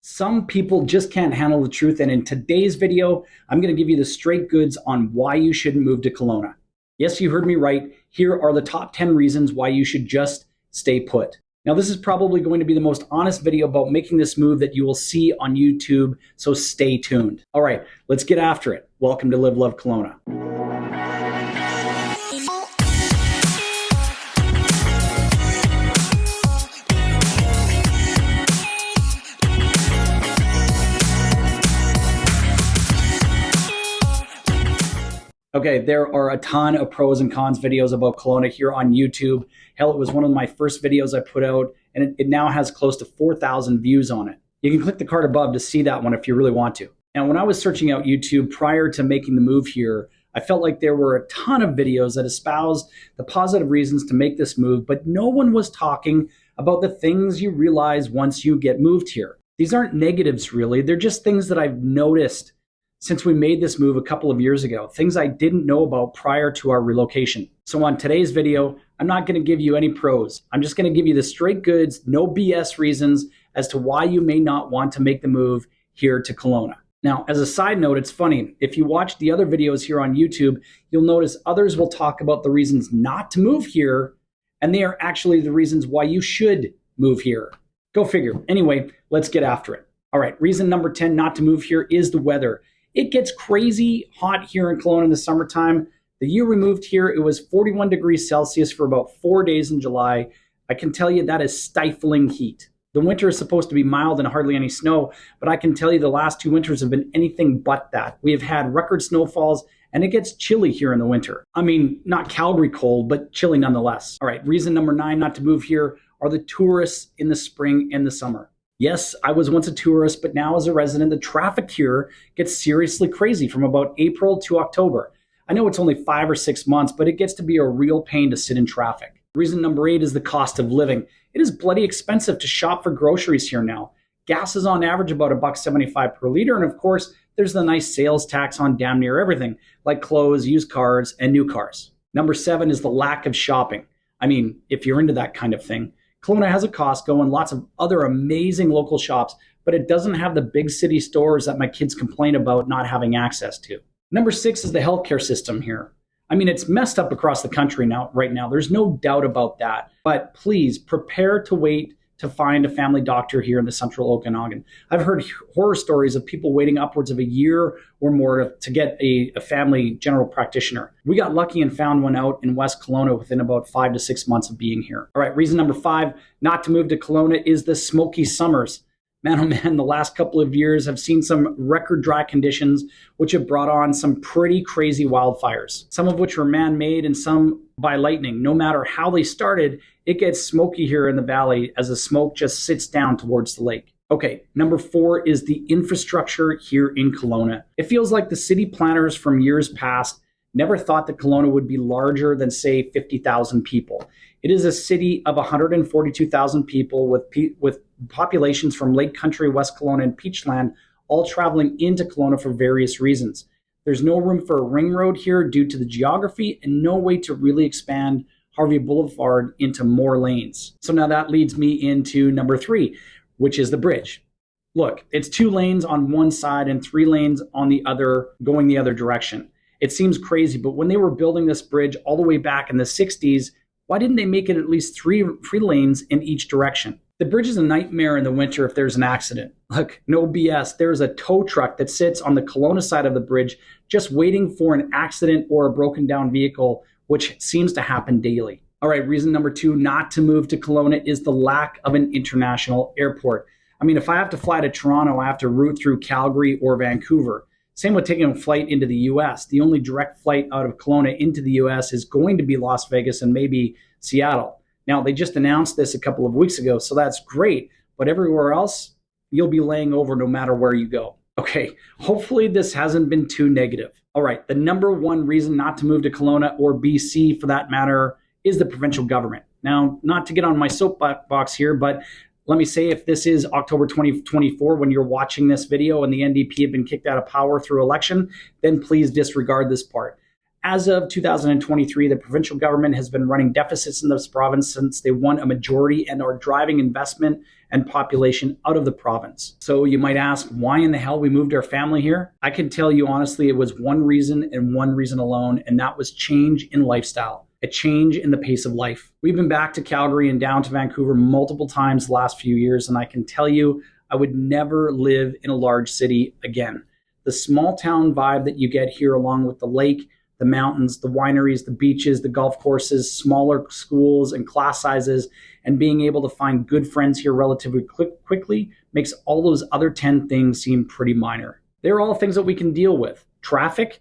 Some people just can't handle the truth, and in today's video, I'm going to give you the straight goods on why you shouldn't move to Kelowna. Yes, you heard me right. Here are the top 10 reasons why you should just stay put. Now, this is probably going to be the most honest video about making this move that you will see on YouTube, so stay tuned. All right, let's get after it. Welcome to Live, Love, Kelowna. Okay, there are a ton of pros and cons videos about Kelowna here on YouTube. Hell, it was one of my first videos I put out, and it now has close to 4,000 views on it. You can click the card above to see that one if you really want to. Now, when I was searching out YouTube prior to making the move here, I felt like there were a ton of videos that espoused the positive reasons to make this move, but no one was talking about the things you realize once you get moved here. These aren't negatives, really. They're just things that I've noticed since we made this move a couple of years ago, things I didn't know about prior to our relocation. So on today's video, I'm not going to give you any pros. I'm just going to give you the straight goods, no BS reasons as to why you may not want to make the move here to Kelowna. Now, as a side note, it's funny. If you watch the other videos here on YouTube, you'll notice others will talk about the reasons not to move here, and they are actually the reasons why you should move here. Go figure. Anyway, let's get after it. All right, reason number 10 not to move here is the weather. It gets crazy hot here in Kelowna in the summertime. The year we moved here, it was 41 degrees Celsius for about 4 days in July. I can tell you that is stifling heat. The winter is supposed to be mild and hardly any snow, but I can tell you the last 2 winters have been anything but that. We have had record snowfalls, and it gets chilly here in the winter. I mean, not Calgary cold, but chilly nonetheless. All right, reason number 9 not to move here are the tourists in the spring and the summer. Yes, I was once a tourist, but now as a resident, the traffic here gets seriously crazy from about April to October. I know it's only 5 or 6 months, but it gets to be a real pain to sit in traffic. Reason number 8 is the cost of living. It is bloody expensive to shop for groceries here now. Gas is on average about $1.75 per liter, and of course, there's the nice sales tax on damn near everything, like clothes, used cars, and new cars. Number 7 is the lack of shopping. I mean, if you're into that kind of thing. Kelowna has a Costco and lots of other amazing local shops, but it doesn't have the big city stores that my kids complain about not having access to. Number 6 is the healthcare system here. I mean, it's messed up across the country right now. There's no doubt about that. But please prepare to wait to find a family doctor here in the central Okanagan. I've heard horror stories of people waiting upwards of a year or more to get a family general practitioner. We got lucky and found one out in West Kelowna within about 5 to 6 months of being here. All right, reason number 5 not to move to Kelowna is the Smoky Summers. Man, oh man, the last couple of years have seen some record dry conditions, which have brought on some pretty crazy wildfires, some of which were man-made and some by lightning. No matter how they started, it gets smoky here in the valley as the smoke just sits down towards the lake. Okay, number 4 is the infrastructure here in Kelowna. It feels like the city planners from years past never thought that Kelowna would be larger than, say, 50,000 people. It is a city of 142,000 people with populations from Lake Country, West Kelowna, and Peachland, all traveling into Kelowna for various reasons. There's no room for a ring road here due to the geography and no way to really expand Harvey Boulevard into more lanes. So now that leads me into number 3, which is the bridge. Look, it's 2 lanes on one side and 3 lanes on the other, going the other direction. It seems crazy, but when they were building this bridge all the way back in the 60s, why didn't they make it at least 3 lanes in each direction? The bridge is a nightmare in the winter if there's an accident. Look, no BS. There's a tow truck that sits on the Kelowna side of the bridge just waiting for an accident or a broken down vehicle, which seems to happen daily. All right, reason number 2 not to move to Kelowna is the lack of an international airport. I mean, if I have to fly to Toronto, I have to route through Calgary or Vancouver. Same with taking a flight into the US. The only direct flight out of Kelowna into the US is going to be Las Vegas and maybe Seattle. Now, they just announced this a couple of weeks ago, so that's great. But everywhere else, you'll be laying over no matter where you go. Okay, hopefully this hasn't been too negative. All right, the number 1 reason not to move to Kelowna or BC for that matter is the provincial government. Now, not to get on my soapbox here, but let me say if this is October 2024 when you're watching this video and the NDP have been kicked out of power through election, then please disregard this part. As of 2023, the provincial government has been running deficits in this province since they won a majority and are driving investment and population out of the province. So you might ask, why in the hell we moved our family here? I can tell you honestly, it was one reason and one reason alone, and that was change in lifestyle, a change in the pace of life. We've been back to Calgary and down to Vancouver multiple times the last few years, and I can tell you, I would never live in a large city again. The small town vibe that you get here, along with the lake, the mountains, the wineries, the beaches, the golf courses, smaller schools and class sizes, and being able to find good friends here relatively quickly makes all those other 10 things seem pretty minor. They're all things that we can deal with. Traffic,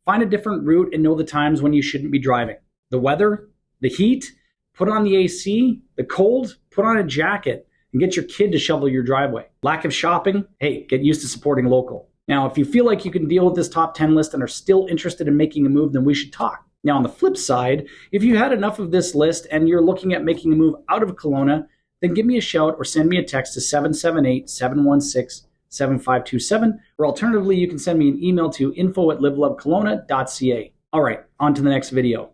find a different route and know the times when you shouldn't be driving. The weather, the heat, put on the AC, the cold, put on a jacket and get your kid to shovel your driveway. Lack of shopping, hey, get used to supporting local. Now, if you feel like you can deal with this top 10 list and are still interested in making a move, then we should talk. Now, on the flip side, if you had enough of this list and you're looking at making a move out of Kelowna, then give me a shout or send me a text to 778-716-7527, or alternatively, you can send me an email to info@livelovekelowna.ca. All right, on to the next video.